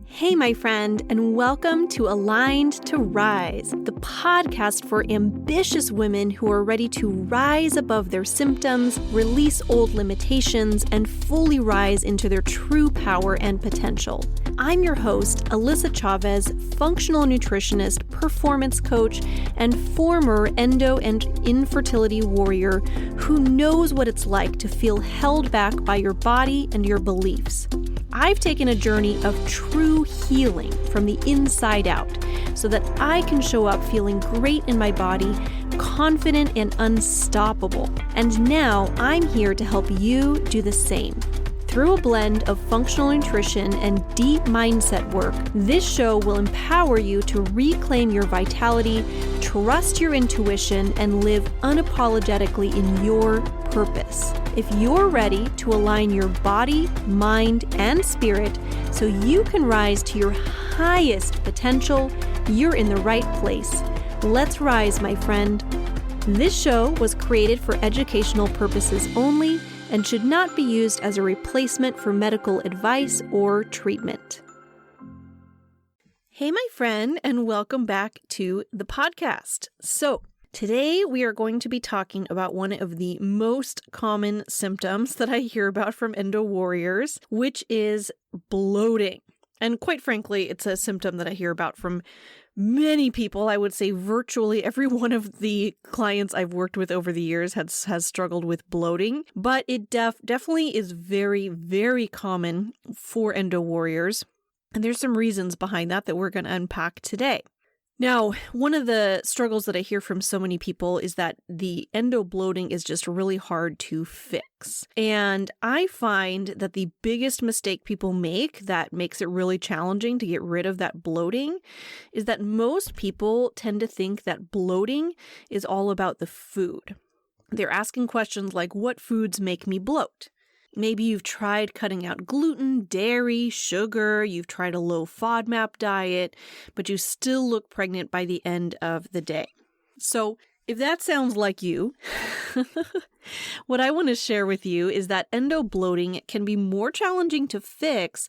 Hey, my friend, and welcome to Aligned to Rise, the podcast for ambitious women who are ready to rise above their symptoms, release old limitations, and fully rise into their true power and potential. I'm your host, Alyssa Chavez, functional nutritionist, performance coach, and former endo and infertility warrior who knows what it's like to feel held back by your body and your beliefs. I've taken a journey of true healing from the inside out so that I can show up feeling great in my body, confident and unstoppable. And now I'm here to help you do the same. Through a blend of functional nutrition and deep mindset work, this show will empower you to reclaim your vitality, trust your intuition, and live unapologetically in your purpose. If you're ready to align your body, mind, and spirit so you can rise to your highest potential, you're in the right place. Let's rise, my friend. This show was created for educational purposes only and should not be used as a replacement for medical advice or treatment. Hey, my friend, and welcome back to the podcast. So, today we are going to be talking about one of the most common symptoms that I hear about from endo warriors, which is bloating. And quite frankly, it's a symptom that I hear about from many people. I would say virtually every one of the clients I've worked with over the years has struggled with bloating, but it definitely is very, very common for endo warriors. And there's some reasons behind that we're going to unpack today. Now, one of the struggles that I hear from so many people is that the endo bloating is just really hard to fix. And I find that the biggest mistake people make that makes it really challenging to get rid of that bloating is that most people tend to think that bloating is all about the food. They're asking questions like, what foods make me bloat? Maybe you've tried cutting out gluten, dairy, sugar, you've tried a low FODMAP diet, but you still look pregnant by the end of the day. So if that sounds like you, what I want to share with you is that endo bloating can be more challenging to fix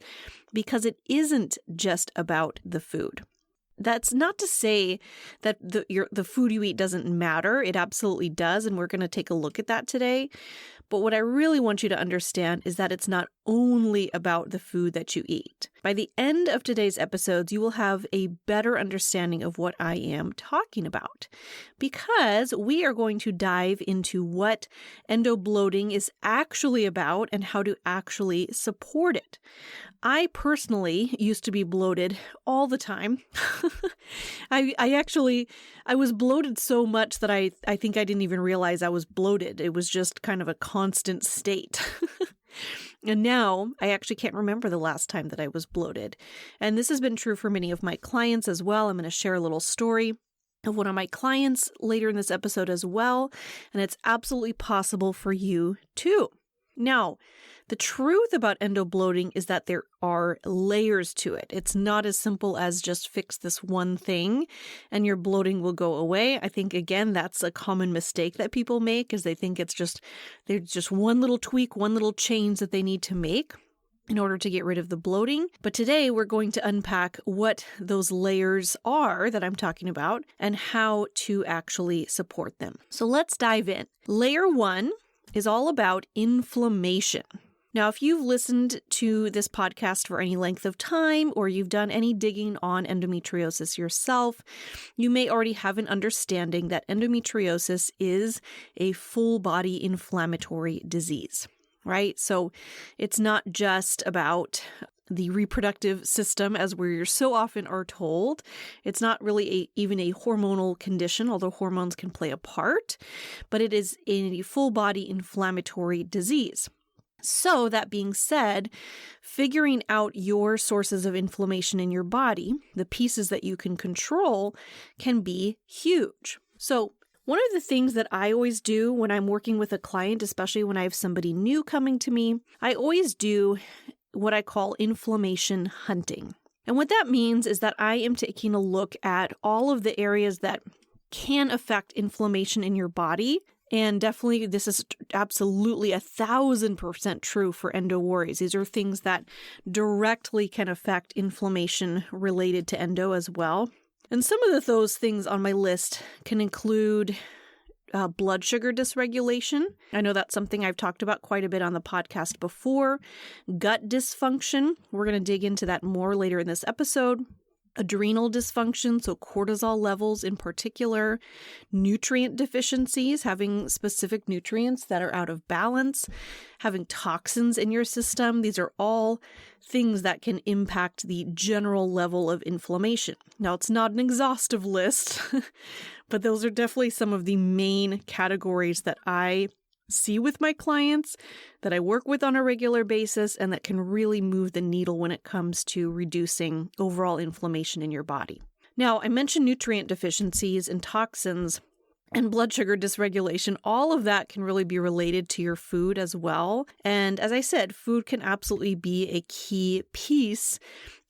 because it isn't just about the food. That's not to say that the food you eat doesn't matter. It absolutely does, and we're going to take a look at that today. But what I really want you to understand is that it's not only about the food that you eat. By the end of today's episodes, you will have a better understanding of what I am talking about, because we are going to dive into what endo bloating is actually about and how to actually support it. I personally used to be bloated all the time. I was bloated so much that I think I didn't even realize I was bloated. It was just kind of a constant state. And now I actually can't remember the last time that I was bloated. And this has been true for many of my clients as well. I'm going to share a little story of one of my clients later in this episode as well. And it's absolutely possible for you too. Now, the truth about endo bloating is that there are layers to it. It's not as simple as just fix this one thing and your bloating will go away. I think, again, that's a common mistake that people make, is they think there's just one little tweak, one little change that they need to make in order to get rid of the bloating. But today we're going to unpack what those layers are that I'm talking about and how to actually support them. So let's dive in. Layer 1 is all about inflammation. Now, if you've listened to this podcast for any length of time, or you've done any digging on endometriosis yourself, you may already have an understanding that endometriosis is a full body inflammatory disease, right? So it's not just about the reproductive system, as we so often are told. It's not really even a hormonal condition, although hormones can play a part, but it is a full body inflammatory disease. So that being said, figuring out your sources of inflammation in your body, the pieces that you can control, can be huge. So one of the things that I always do when I'm working with a client, especially when I have somebody new coming to me, I always do what I call inflammation hunting. And what that means is that I am taking a look at all of the areas that can affect inflammation in your body And definitely, this is absolutely 1,000% true for endo warriors. These are things that directly can affect inflammation related to endo as well. And some of those things on my list can include blood sugar dysregulation. I know that's something I've talked about quite a bit on the podcast before. Gut dysfunction. We're going to dig into that more later in this episode. Adrenal dysfunction, so cortisol levels in particular, nutrient deficiencies, having specific nutrients that are out of balance, having toxins in your system. These are all things that can impact the general level of inflammation. Now, it's not an exhaustive list, but those are definitely some of the main categories that I see with my clients, that I work with on a regular basis, and that can really move the needle when it comes to reducing overall inflammation in your body. Now, I mentioned nutrient deficiencies and toxins and blood sugar dysregulation. All of that can really be related to your food as well. And as I said, food can absolutely be a key piece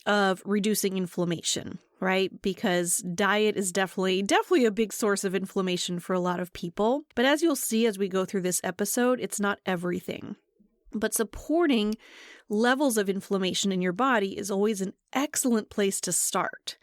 of reducing inflammation, right? Because diet is definitely a big source of inflammation for a lot of people. But as you'll see as we go through this episode, it's not everything. But supporting levels of inflammation in your body is always an excellent place to start.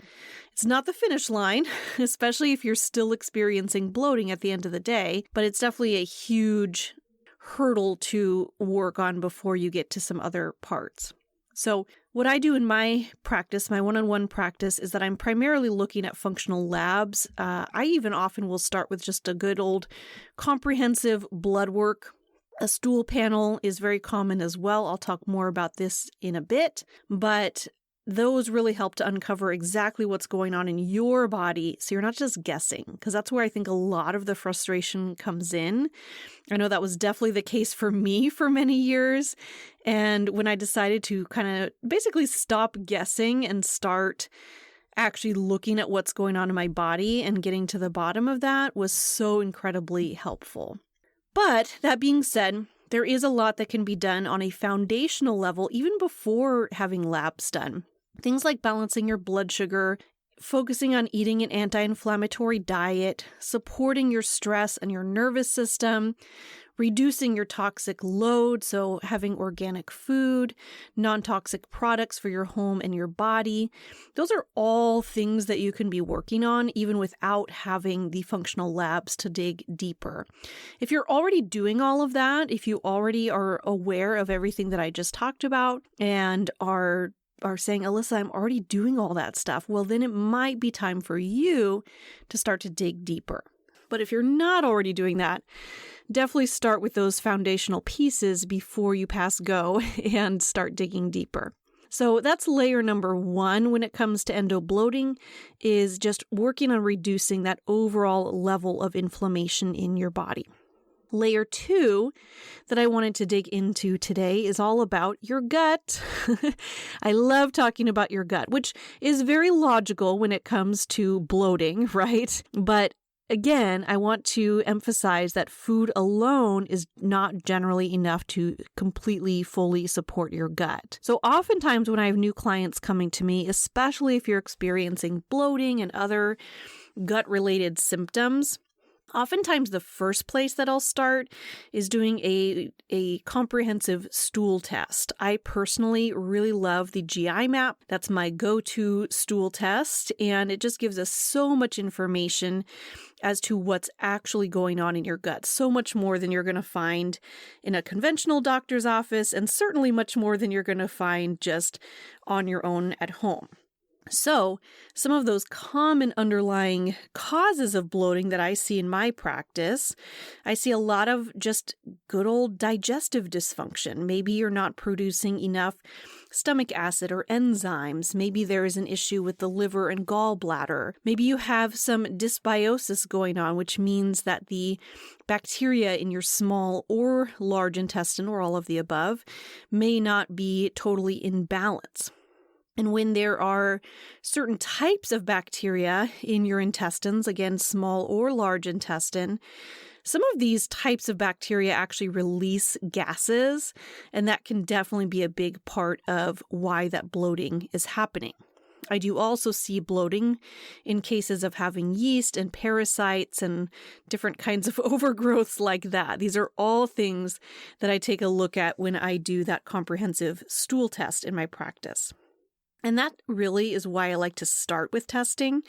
It's not the finish line, especially if you're still experiencing bloating at the end of the day, but it's definitely a huge hurdle to work on before you get to some other parts. So what I do in my practice, my one-on-one practice, is that I'm primarily looking at functional labs. I even often will start with just a good old comprehensive blood work. A stool panel is very common as well. I'll talk more about this in a bit, but those really help to uncover exactly what's going on in your body, so you're not just guessing, because that's where I think a lot of the frustration comes in. I know that was definitely the case for me for many years, and when I decided to kind of basically stop guessing and start actually looking at what's going on in my body and getting to the bottom of that was so incredibly helpful. But that being said, there is a lot that can be done on a foundational level even before having labs done. Things like balancing your blood sugar, focusing on eating an anti-inflammatory diet, supporting your stress and your nervous system, reducing your toxic load, so having organic food, non-toxic products for your home and your body. Those are all things that you can be working on even without having the functional labs to dig deeper. If you're already doing all of that, if you already are aware of everything that I just talked about and are saying, Alyssa, I'm already doing all that stuff, well, then it might be time for you to start to dig deeper. But if you're not already doing that, definitely start with those foundational pieces before you pass go and start digging deeper. So that's layer number one when it comes to endo bloating, is just working on reducing that overall level of inflammation in your body. Layer two that I wanted to dig into today is all about your gut. I love talking about your gut, which is very logical when it comes to bloating, right? But again, I want to emphasize that food alone is not generally enough to completely, fully support your gut. So oftentimes when I have new clients coming to me, especially if you're experiencing bloating and other gut-related symptoms, oftentimes the first place that I'll start is doing a comprehensive stool test. I personally really love the GI map. That's my go-to stool test, and it just gives us so much information as to what's actually going on in your gut. So much more than you're going to find in a conventional doctor's office, and certainly much more than you're going to find just on your own at home. So some of those common underlying causes of bloating that I see in my practice, I see a lot of just good old digestive dysfunction. Maybe you're not producing enough stomach acid or enzymes. Maybe there is an issue with the liver and gallbladder. Maybe you have some dysbiosis going on, which means that the bacteria in your small or large intestine, or all of the above, may not be totally in balance. And when there are certain types of bacteria in your intestines, again, small or large intestine, some of these types of bacteria actually release gases, and that can definitely be a big part of why that bloating is happening. I do also see bloating in cases of having yeast and parasites and different kinds of overgrowths like that. These are all things that I take a look at when I do that comprehensive stool test in my practice. And that really is why I like to start with testing,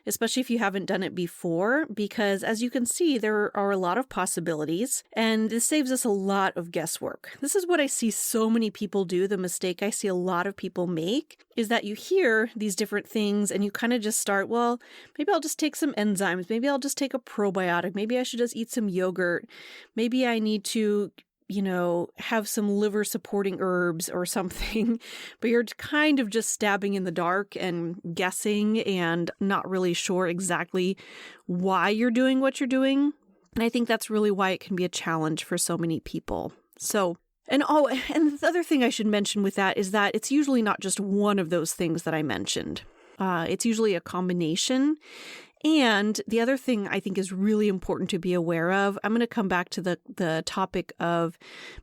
especially if you haven't done it before, because as you can see, there are a lot of possibilities, and this saves us a lot of guesswork. This is what I see so many people do. The mistake I see a lot of people make is that you hear these different things and you kind of just start, well, maybe I'll just take some enzymes. Maybe I'll just take a probiotic. Maybe I should just eat some yogurt. Maybe I need to have some liver supporting herbs or something, but you're kind of just stabbing in the dark and guessing and not really sure exactly why you're doing what you're doing. And I think that's really why it can be a challenge for so many people. And the other thing I should mention with that is that it's usually not just one of those things that I mentioned. It's usually a combination. And the other thing I think is really important to be aware of, I'm going to come back to the topic of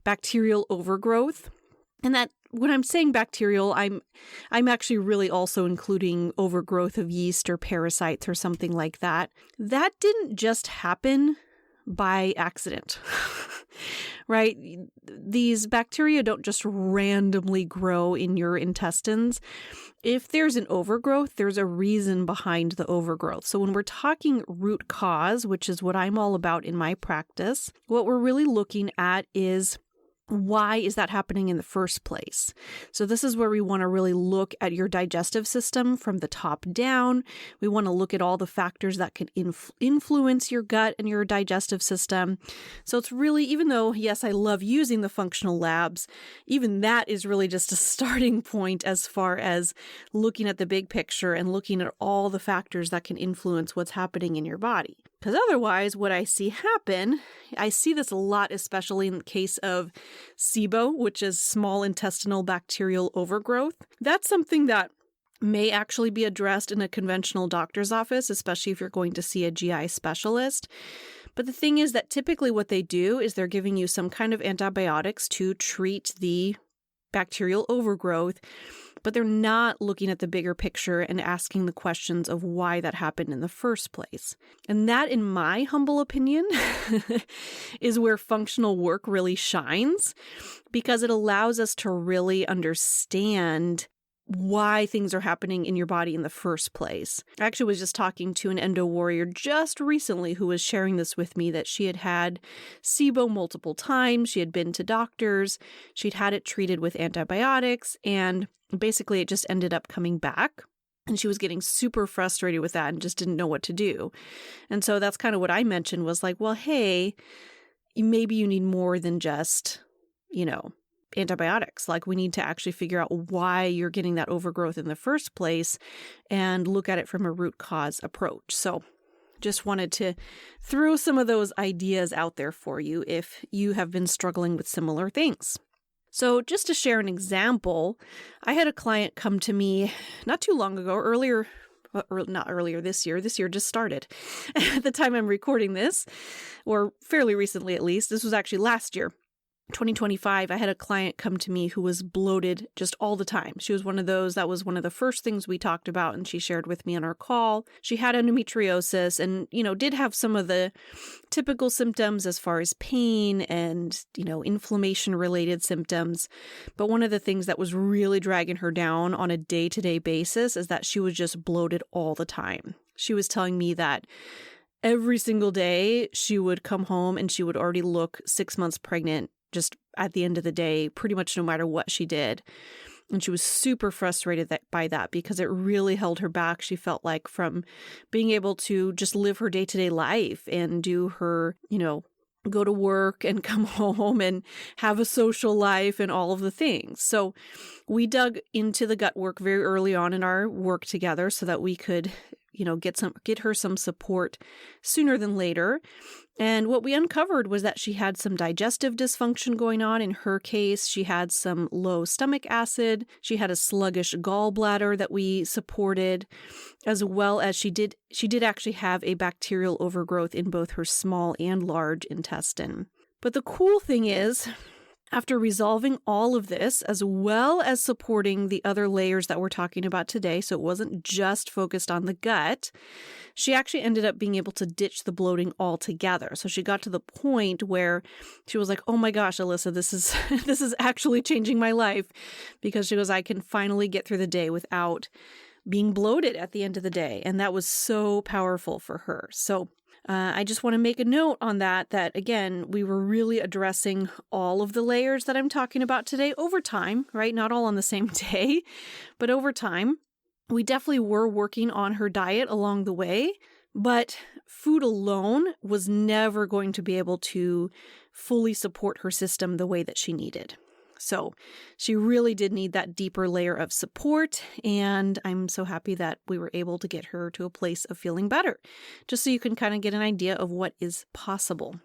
bacterial overgrowth. And that when I'm saying bacterial, I'm actually really also including overgrowth of yeast or parasites or something like that. That didn't just happen by accident, right? These bacteria don't just randomly grow in your intestines. If there's an overgrowth, there's a reason behind the overgrowth. So when we're talking root cause, which is what I'm all about in my practice, what we're really looking at is why is that happening in the first place? So this is where we want to really look at your digestive system from the top down. We want to look at all the factors that can influence your gut and your digestive system. So it's really, even though, yes, I love using the functional labs, even that is really just a starting point as far as looking at the big picture and looking at all the factors that can influence what's happening in your body. Because otherwise, what I see happen, I see this a lot, especially in the case of SIBO, which is small intestinal bacterial overgrowth. That's something that may actually be addressed in a conventional doctor's office, especially if you're going to see a GI specialist. But the thing is that typically what they do is they're giving you some kind of antibiotics to treat the bacterial overgrowth, but they're not looking at the bigger picture and asking the questions of why that happened in the first place. And that, in my humble opinion, is where functional work really shines, because it allows us to really understand why things are happening in your body in the first place. I actually was just talking to an endo warrior just recently who was sharing this with me, that she had had SIBO multiple times. She had been to doctors. She'd had it treated with antibiotics, and basically it just ended up coming back. And she was getting super frustrated with that and just didn't know what to do. And so that's kind of what I mentioned, was like, well, hey, maybe you need more than just, antibiotics. Like, we need to actually figure out why you're getting that overgrowth in the first place and look at it from a root cause approach. So just wanted to throw some of those ideas out there for you if you have been struggling with similar things. So just to share an example, I had a client come to me not too long ago, not earlier this year. This year just started at the time I'm recording this, or fairly recently at least. This was actually last year. 2025, I had a client come to me who was bloated just all the time. She was one of those, that was one of the first things we talked about, and she shared with me on our call. She had endometriosis and, did have some of the typical symptoms as far as pain and, inflammation-related symptoms. But one of the things that was really dragging her down on a day-to-day basis is that she was just bloated all the time. She was telling me that every single day she would come home and she would already look 6 months pregnant, just at the end of the day, pretty much no matter what she did. And she was super frustrated by that because it really held her back. She felt like from being able to just live her day-to-day life and do her, go to work and come home and have a social life and all of the things. So we dug into the gut work very early on in our work together so that we could, get her some support sooner than later. And what we uncovered was that she had some digestive dysfunction going on. In her case, she had some low stomach acid. She had a sluggish gallbladder that we supported, as well as she did actually have a bacterial overgrowth in both her small and large intestine. But the cool thing is, After resolving all of this, as well as supporting the other layers that we're talking about today, so it wasn't just focused on the gut, she actually ended up being able to ditch the bloating altogether. So she got to the point where she was like, oh my gosh, Alyssa, this is this is actually changing my life, because she goes, I can finally get through the day without being bloated at the end of the day. And that was so powerful for her. So I just want to make a note on that again, we were really addressing all of the layers that I'm talking about today over time, right? Not all on the same day, but over time. We definitely were working on her diet along the way, but food alone was never going to be able to fully support her system the way that she needed. So she really did need that deeper layer of support, and I'm so happy that we were able to get her to a place of feeling better, just so you can kind of get an idea of what is possible.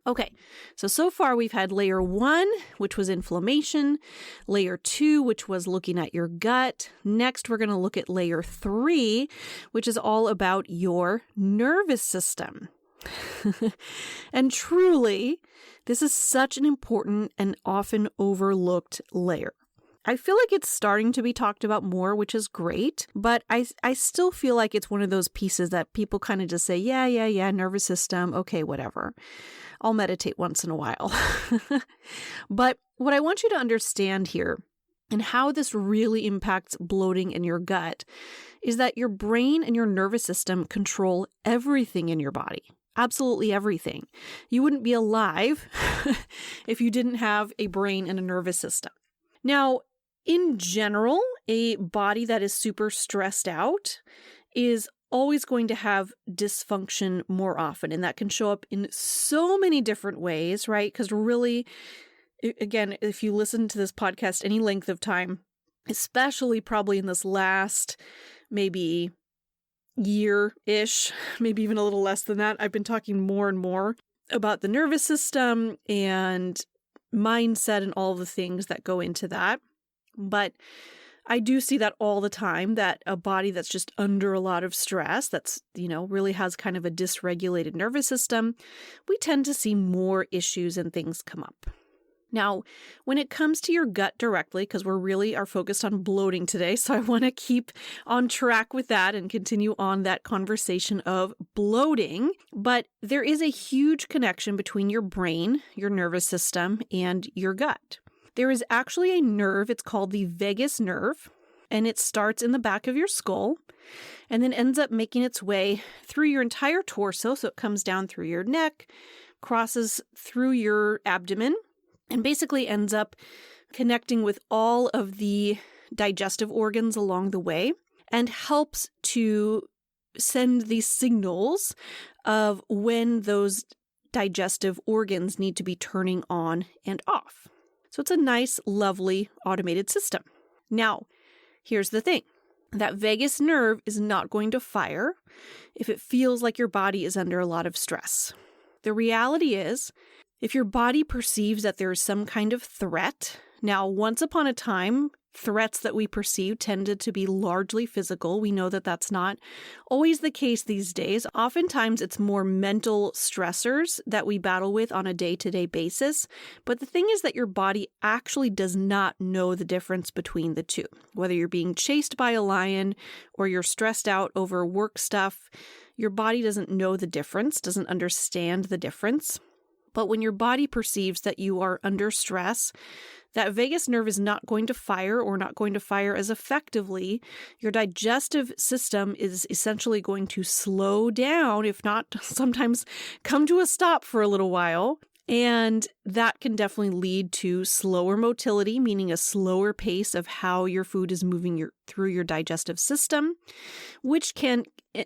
Okay, so far we've had layer 1, which was inflammation, layer 2, which was looking at your gut. Next, we're going to look at layer 3, which is all about your nervous system. And truly, this is such an important and often overlooked layer. I feel like it's starting to be talked about more, which is great, but I still feel like it's one of those pieces that people kind of just say, yeah, nervous system, okay, whatever. I'll meditate once in a while. But what I want you to understand here, and how this really impacts bloating in your gut, is that your brain and your nervous system control everything in your body. Absolutely everything. You wouldn't be alive if you didn't have a brain and a nervous system. Now, in general, a body that is super stressed out is always going to have dysfunction more often. And that can show up in so many different ways, right? Because really, again, if you listen to this podcast any length of time, especially probably in this last maybe year-ish, maybe even a little less than that, I've been talking more and more about the nervous system and mindset and all the things that go into that. But I do see that all the time, that a body that's just under a lot of stress, that's, really has kind of a dysregulated nervous system, we tend to see more issues and things come up. Now, when it comes to your gut directly, because we really are focused on bloating today, so I want to keep on track with that and continue on that conversation of bloating, but there is a huge connection between your brain, your nervous system, and your gut. There is actually a nerve, it's called the vagus nerve, and it starts in the back of your skull and then ends up making its way through your entire torso, so it comes down through your neck, crosses through your abdomen, and basically ends up connecting with all of the digestive organs along the way and helps to send these signals of when those digestive organs need to be turning on and off. So it's a nice, lovely automated system. Now, here's the thing. That vagus nerve is not going to fire if it feels like your body is under a lot of stress. The reality is, if your body perceives that there is some kind of threat, now once upon a time, threats that we perceive tended to be largely physical. We know that that's not always the case these days. Oftentimes, it's more mental stressors that we battle with on a day-to-day basis. But the thing is that your body actually does not know the difference between the two. Whether you're being chased by a lion or you're stressed out over work stuff, your body doesn't know the difference, doesn't understand the difference. But when your body perceives that you are under stress, that vagus nerve is not going to fire or not going to fire as effectively. Your digestive system is essentially going to slow down, if not sometimes come to a stop for a little while. And that can definitely lead to slower motility, meaning a slower pace of how your food is moving through your digestive system, which can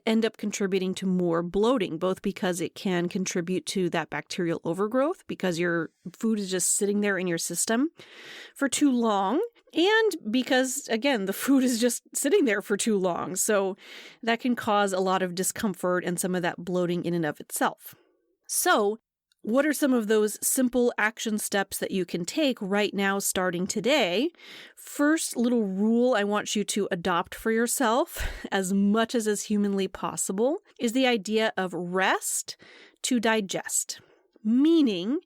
end up contributing to more bloating, both because it can contribute to that bacterial overgrowth because your food is just sitting there in your system for too long, and because, again, the food is just sitting there for too long. So that can cause a lot of discomfort and some of that bloating in and of itself. So what are some of those simple action steps that you can take right now starting today? First little rule I want you to adopt for yourself, as much as is humanly possible, is the idea of rest to digest. Meaning,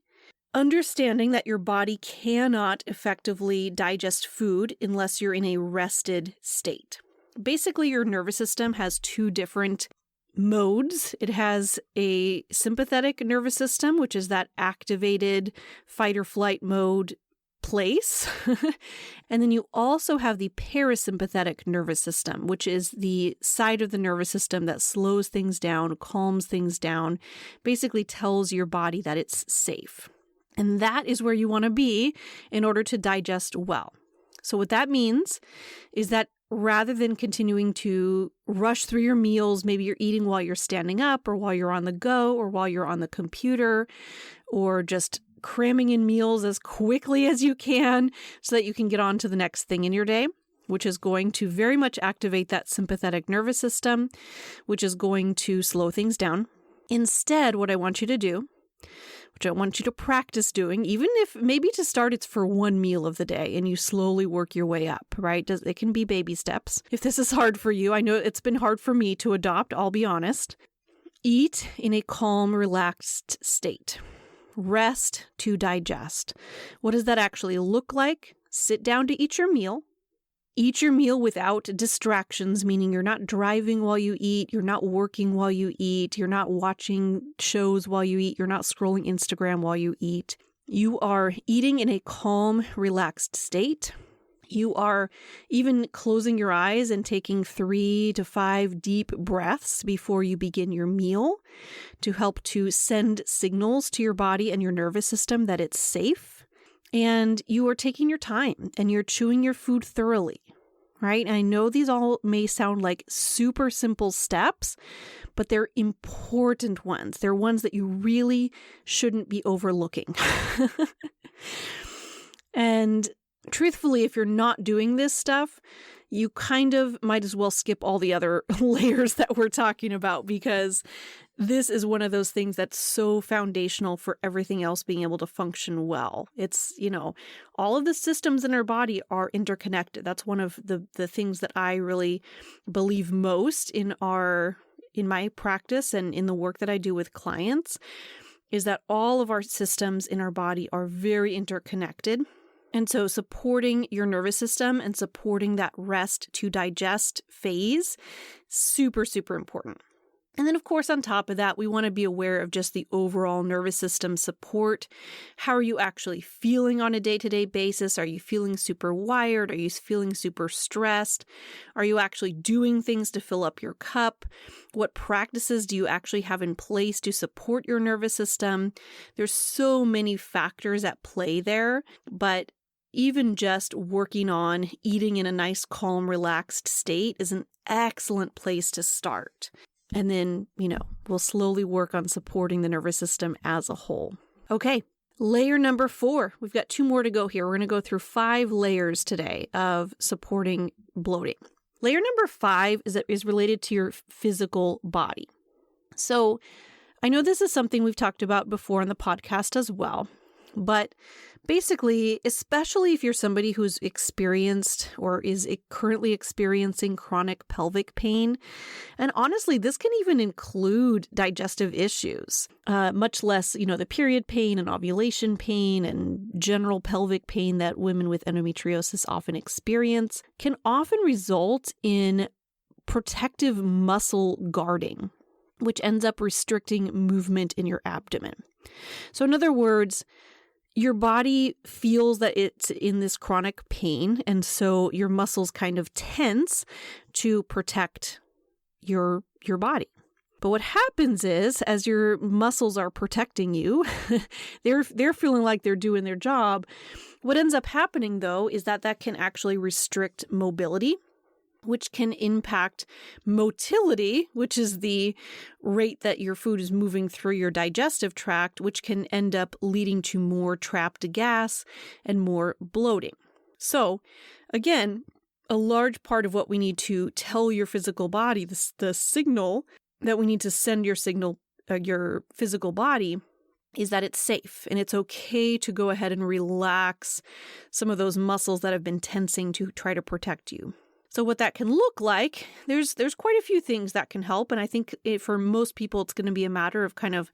Understanding that your body cannot effectively digest food unless you're in a rested state. Basically, your nervous system has two different modes. It has a sympathetic nervous system, which is that activated fight or flight mode place. And then you also have the parasympathetic nervous system, which is the side of the nervous system that slows things down, calms things down, basically tells your body that it's safe. And that is where you want to be in order to digest well. So what that means is that rather than continuing to rush through your meals, maybe you're eating while you're standing up or while you're on the go or while you're on the computer, or just cramming in meals as quickly as you can so that you can get on to the next thing in your day, which is going to very much activate that sympathetic nervous system, which is going to slow things down. Instead, what I want you to do, which I want you to practice doing, even if maybe to start it's for one meal of the day and you slowly work your way up, right? It can be baby steps. If this is hard for you, I know it's been hard for me to adopt, I'll be honest. Eat in a calm, relaxed state. Rest to digest. What does that actually look like? Sit down to eat your meal. Eat your meal without distractions, meaning you're not driving while you eat, you're not working while you eat, you're not watching shows while you eat, you're not scrolling Instagram while you eat. You are eating in a calm, relaxed state. You are even closing your eyes and taking 3 to 5 deep breaths before you begin your meal to help to send signals to your body and your nervous system that it's safe. And you are taking your time and you're chewing your food thoroughly, right? And I know these all may sound like super simple steps, but they're important ones. They're ones that you really shouldn't be overlooking. And truthfully, if you're not doing this stuff, you kind of might as well skip all the other layers that we're talking about, because this is one of those things that's so foundational for everything else being able to function well. It's, all of the systems in our body are interconnected. That's one of the things that I really believe most in my practice and in the work that I do with clients, is that all of our systems in our body are very interconnected. And so supporting your nervous system and supporting that rest to digest phase, super, super important. And then, of course, on top of that, we want to be aware of just the overall nervous system support. How are you actually feeling on a day-to-day basis? Are you feeling super wired? Are you feeling super stressed? Are you actually doing things to fill up your cup? What practices do you actually have in place to support your nervous system? There's so many factors at play there, but even just working on eating in a nice, calm, relaxed state is an excellent place to start. And then, we'll slowly work on supporting the nervous system as a whole. Okay, layer number 4. We've got 2 more to go here. We're going to go through 5 layers today of supporting bloating. Layer number 5 is related to your physical body. So I know this is something we've talked about before on the podcast as well, but basically, especially if you're somebody who's experienced or is currently experiencing chronic pelvic pain, and honestly, this can even include digestive issues, much less, the period pain and ovulation pain and general pelvic pain that women with endometriosis often experience, can often result in protective muscle guarding, which ends up restricting movement in your abdomen. So in other words, your body feels that it's in this chronic pain, and so your muscles kind of tense to protect your body. But what happens is, as your muscles are protecting you, they're feeling like they're doing their job. What ends up happening, though, is that can actually restrict mobility, which can impact motility, which is the rate that your food is moving through your digestive tract, which can end up leading to more trapped gas and more bloating. So, again, a large part of what we need to tell your physical body, the signal that we need to send your physical body, is that it's safe and it's okay to go ahead and relax some of those muscles that have been tensing to try to protect you. So what that can look like, there's quite a few things that can help. And I think for most people, it's going to be a matter of kind of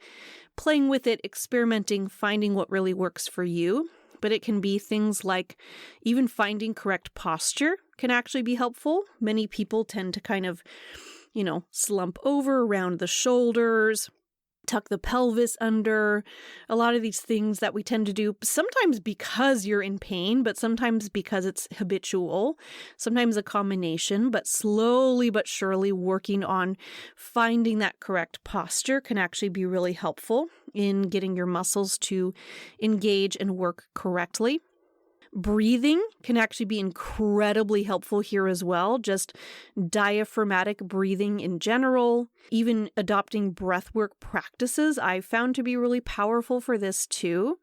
playing with it, experimenting, finding what really works for you. But it can be things like even finding correct posture can actually be helpful. Many people tend to kind of, slump over around the shoulders, tuck the pelvis under, a lot of these things that we tend to do, sometimes because you're in pain, but sometimes because it's habitual, sometimes a combination, but slowly but surely working on finding that correct posture can actually be really helpful in getting your muscles to engage and work correctly. Breathing can actually be incredibly helpful here as well, just diaphragmatic breathing in general. Even adopting breathwork practices I've found to be really powerful for this too.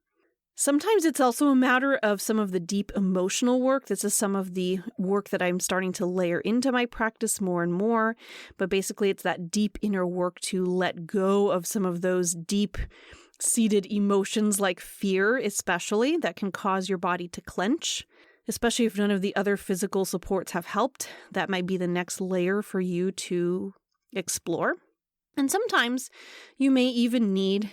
Sometimes it's also a matter of some of the deep emotional work. This is some of the work that I'm starting to layer into my practice more and more. But basically, it's that deep inner work to let go of some of those deep-seated emotions like fear, especially, that can cause your body to clench. Especially if none of the other physical supports have helped. That might be the next layer for you to explore. And sometimes you may even need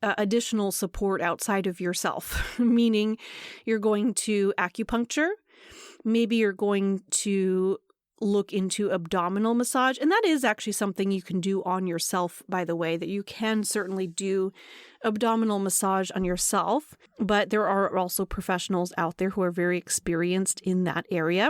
additional support outside of yourself, meaning you're going to acupuncture, maybe you're going to look into abdominal massage, and that is actually something you can do on yourself, by the way, that you can certainly do abdominal massage on yourself, but there are also professionals out there who are very experienced in that area.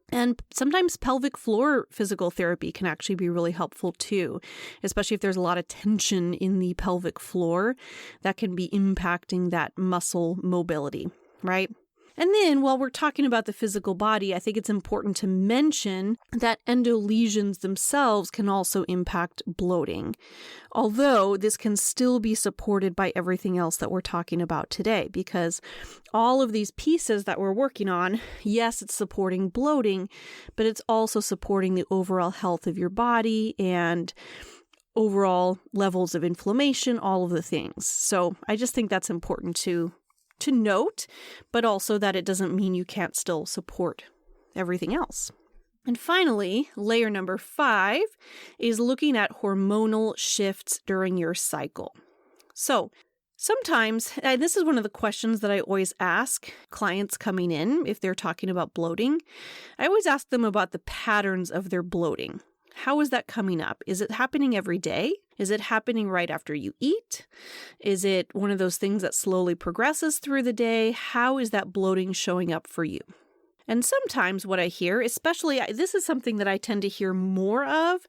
And sometimes pelvic floor physical therapy can actually be really helpful too, especially if there's a lot of tension in the pelvic floor that can be impacting that muscle mobility, right? And then while we're talking about the physical body, I think it's important to mention that endo lesions themselves can also impact bloating, although this can still be supported by everything else that we're talking about today, because all of these pieces that we're working on, yes, it's supporting bloating, but it's also supporting the overall health of your body and overall levels of inflammation, all of the things. So I just think that's important to note, but also that it doesn't mean you can't still support everything else. And finally, layer number 5 is looking at hormonal shifts during your cycle. So sometimes, and this is one of the questions that I always ask clients coming in if they're talking about bloating. I always ask them about the patterns of their bloating. How is that coming up? Is it happening every day? Is it happening right after you eat? Is it one of those things that slowly progresses through the day? How is that bloating showing up for you? And sometimes what I hear, especially, this is something that I tend to hear more of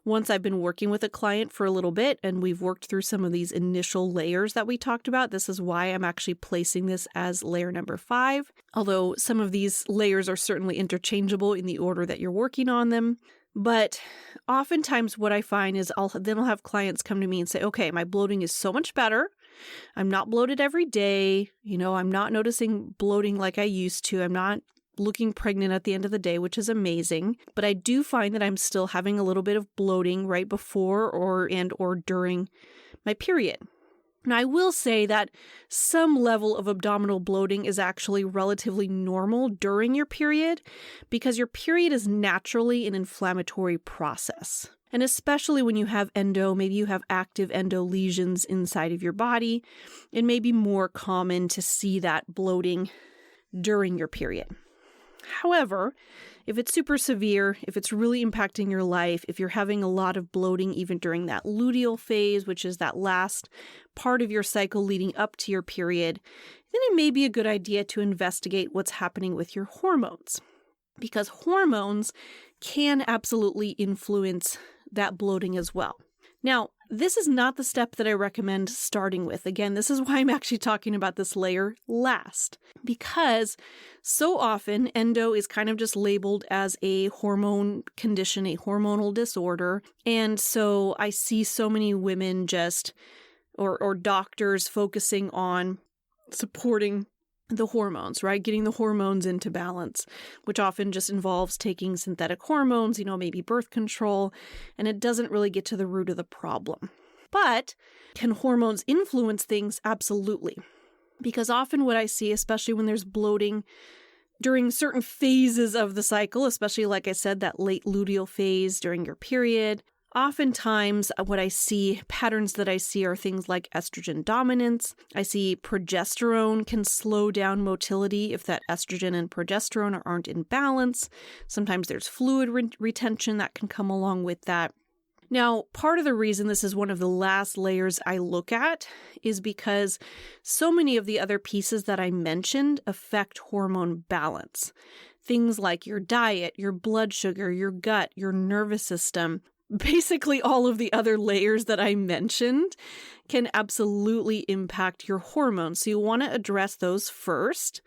once I've been working with a client for a little bit and we've worked through some of these initial layers that we talked about. This is why I'm actually placing this as layer number 5, although some of these layers are certainly interchangeable in the order that you're working on them. But oftentimes what I find is I'll have clients come to me and say, okay, my bloating is so much better. I'm not bloated every day. I'm not noticing bloating like I used to. I'm not looking pregnant at the end of the day, which is amazing. But I do find that I'm still having a little bit of bloating right before or during my period. Now, I will say that some level of abdominal bloating is actually relatively normal during your period because your period is naturally an inflammatory process. And especially when you have endo, maybe you have active endo lesions inside of your body, it may be more common to see that bloating during your period. However, if it's super severe, if it's really impacting your life, if you're having a lot of bloating even during that luteal phase, which is that last part of your cycle leading up to your period, then it may be a good idea to investigate what's happening with your hormones. Because hormones can absolutely influence that bloating as well. Now, this is not the step that I recommend starting with. Again, this is why I'm actually talking about this layer last, because so often endo is kind of just labeled as a hormone condition, a hormonal disorder. And so I see so many women or doctors focusing on supporting the hormones, right? Getting the hormones into balance, which often just involves taking synthetic hormones, maybe birth control, and it doesn't really get to the root of the problem. But can hormones influence things? Absolutely. Because often what I see, especially when there's bloating during certain phases of the cycle, especially like I said, that late luteal phase during your period. Oftentimes, patterns that I see are things like estrogen dominance. I see progesterone can slow down motility if that estrogen and progesterone aren't in balance. Sometimes there's fluid retention that can come along with that. Now, part of the reason this is one of the last layers I look at is because so many of the other pieces that I mentioned affect hormone balance. Things like your diet, your blood sugar, your gut, your nervous system. Basically, all of the other layers that I mentioned can absolutely impact your hormones. So you want to address those first.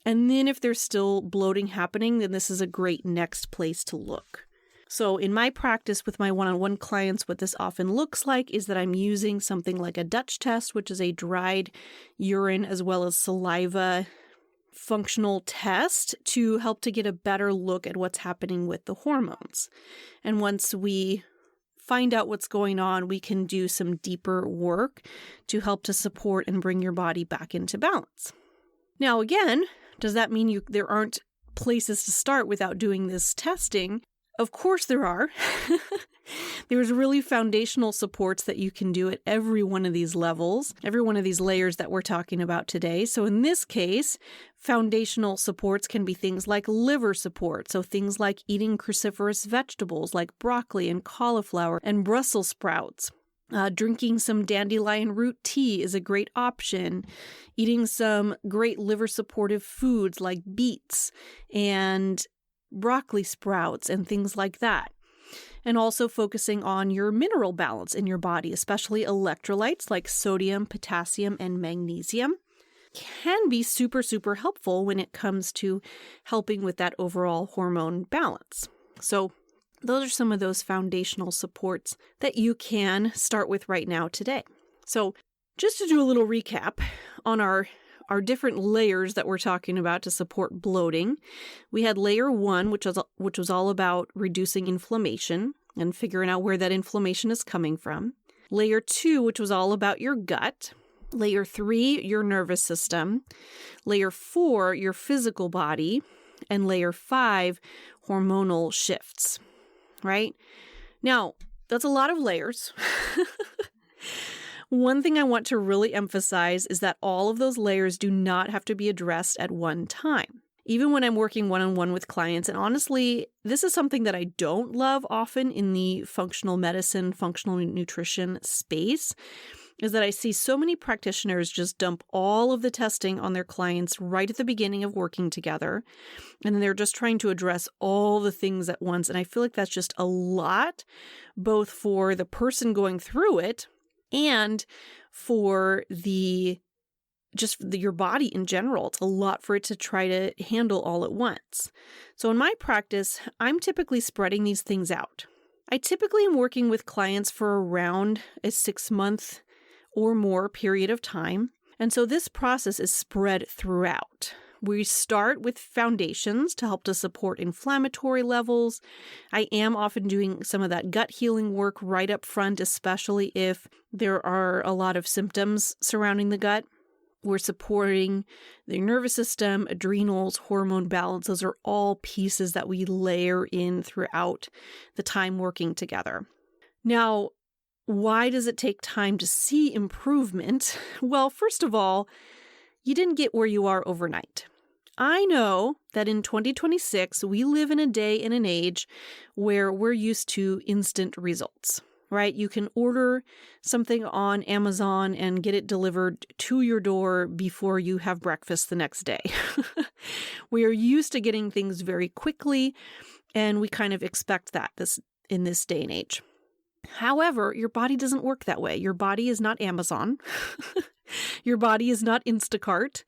And then if there's still bloating happening, then this is a great next place to look. So in my practice with my one-on-one clients, what this often looks like is that I'm using something like a Dutch test, which is a dried urine as well as saliva functional test to help to get a better look at what's happening with the hormones. And once we find out what's going on, we can do some deeper work to help to support and bring your body back into balance. Now, again, does that mean there aren't places to start without doing this testing? Of course there are. There's really foundational supports that you can do at every one of these levels, every one of these layers that we're talking about today. So in this case, foundational supports can be things like liver support. So things like eating cruciferous vegetables like broccoli and cauliflower and Brussels sprouts. Drinking some dandelion root tea is a great option. Eating some great liver supportive foods like beets and broccoli sprouts and things like that. And also focusing on your mineral balance in your body, especially electrolytes like sodium, potassium, and magnesium, can be super, super helpful when it comes to helping with that overall hormone balance. So those are some of those foundational supports that you can start with right now today. So just to do a little recap on our different layers that we're talking about to support bloating. We had layer 1, which was all about reducing inflammation and figuring out where that inflammation is coming from. Layer 2, which was all about your gut. Layer 3, your nervous system. Layer 4, your physical body. And layer 5, hormonal shifts, right? Now, that's a lot of layers. One thing I want to really emphasize is that all of those layers do not have to be addressed at one time. Even when I'm working one-on-one with clients, and honestly, this is something that I don't love often in the functional medicine, functional nutrition space, is that I see so many practitioners just dump all of the testing on their clients right at the beginning of working together. And then they're just trying to address all the things at once. And I feel like that's just a lot, both for the person going through it and for your body in general. It's a lot for it to try to handle all at once. So in my practice, I'm typically spreading these things out. I typically am working with clients for around a 6-month or more period of time. And so this process is spread throughout. We start with foundations to help to support inflammatory levels. I am often doing some of that gut healing work right up front, especially if there are a lot of symptoms surrounding the gut. We're supporting the nervous system, adrenals, hormone balance. Those are all pieces that we layer in throughout the time working together. Now, why does it take time to see improvement? Well, first of all, you didn't get where you are overnight. I know that in 2026, we live in a day and an age where we're used to instant results, right? You can order something on Amazon and get it delivered to your door before you have breakfast the next day. We are used to getting things very quickly, and we kind of expect that in this day and age. However, your body doesn't work that way. Your body is not Amazon. Your body is not Instacart.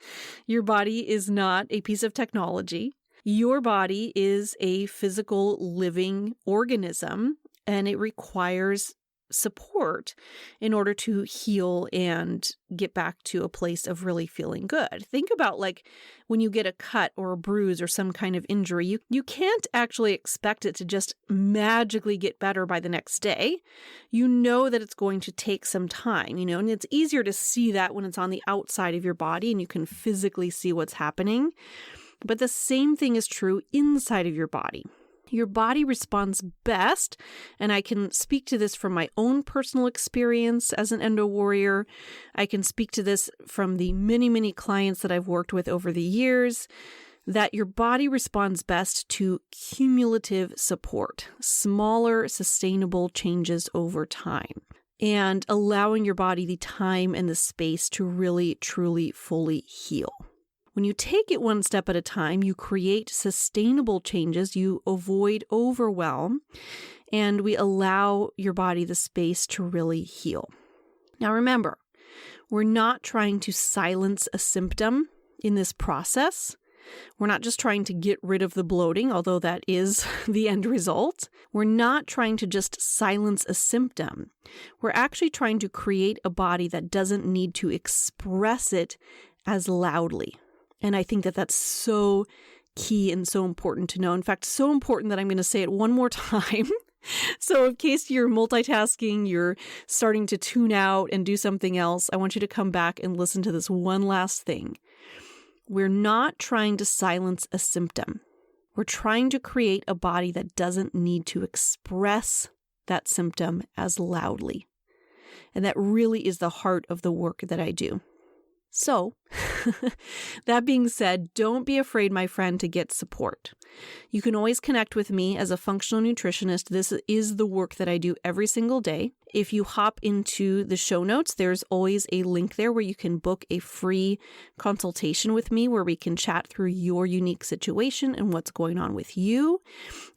Your body is not a piece of technology. Your body is a physical living organism, and it requires support in order to heal and get back to a place of really feeling good. Think about like when you get a cut or a bruise or some kind of injury, you can't actually expect it to just magically get better by the next day. You know that it's going to take some time, and it's easier to see that when it's on the outside of your body and you can physically see what's happening. But the same thing is true inside of your body. Your body responds best, and I can speak to this from my own personal experience as an endo warrior. I can speak to this from the many, many clients that I've worked with over the years, that your body responds best to cumulative support, smaller, sustainable changes over time, and allowing your body the time and the space to really, truly, fully heal. When you take it one step at a time, you create sustainable changes, you avoid overwhelm, and we allow your body the space to really heal. Now remember, we're not trying to silence a symptom in this process. We're not just trying to get rid of the bloating, although that is the end result. We're not trying to just silence a symptom. We're actually trying to create a body that doesn't need to express it as loudly. And I think that that's so key and so important to know. In fact, so important that I'm going to say it one more time. So in case you're multitasking, you're starting to tune out and do something else, I want you to come back and listen to this one last thing. We're not trying to silence a symptom. We're trying to create a body that doesn't need to express that symptom as loudly. And that really is the heart of the work that I do. So, that being said, don't be afraid, my friend, to get support. You can always connect with me as a functional nutritionist. This is the work that I do every single day. If you hop into the show notes, there's always a link there where you can book a free consultation with me where we can chat through your unique situation and what's going on with you.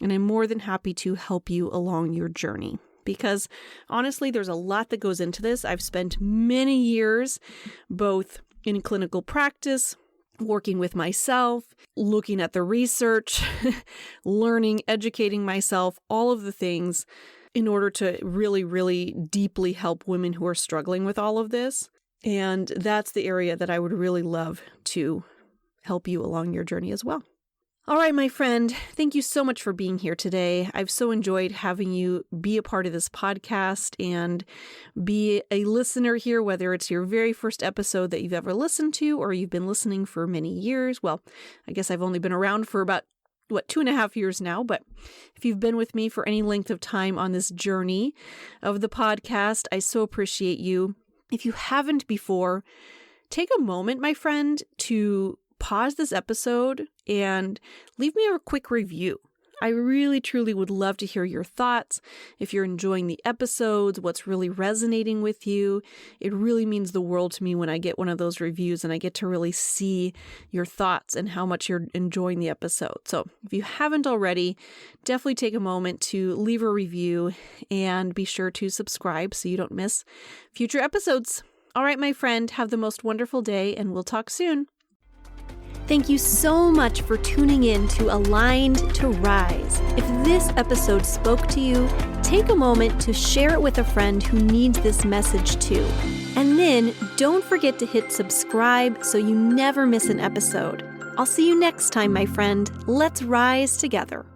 And I'm more than happy to help you along your journey. Because honestly, there's a lot that goes into this. I've spent many years both in clinical practice, working with myself, looking at the research, learning, educating myself, all of the things in order to really, really deeply help women who are struggling with all of this. And that's the area that I would really love to help you along your journey as well. All right, my friend, thank you so much for being here today. I've so enjoyed having you be a part of this podcast and be a listener here, whether it's your very first episode that you've ever listened to or you've been listening for many years. Well, I guess I've only been around for about 2.5 years now, but if you've been with me for any length of time on this journey of the podcast, I so appreciate you. If you haven't before, take a moment, my friend, to pause this episode and leave me a quick review. I really, truly would love to hear your thoughts. If you're enjoying the episodes, what's really resonating with you. It really means the world to me when I get one of those reviews and I get to really see your thoughts and how much you're enjoying the episode. So if you haven't already, definitely take a moment to leave a review and be sure to subscribe so you don't miss future episodes. All right, my friend, have the most wonderful day and we'll talk soon. Thank you so much for tuning in to Aligned to Rise. If this episode spoke to you, take a moment to share it with a friend who needs this message too. And then don't forget to hit subscribe so you never miss an episode. I'll see you next time, my friend. Let's rise together.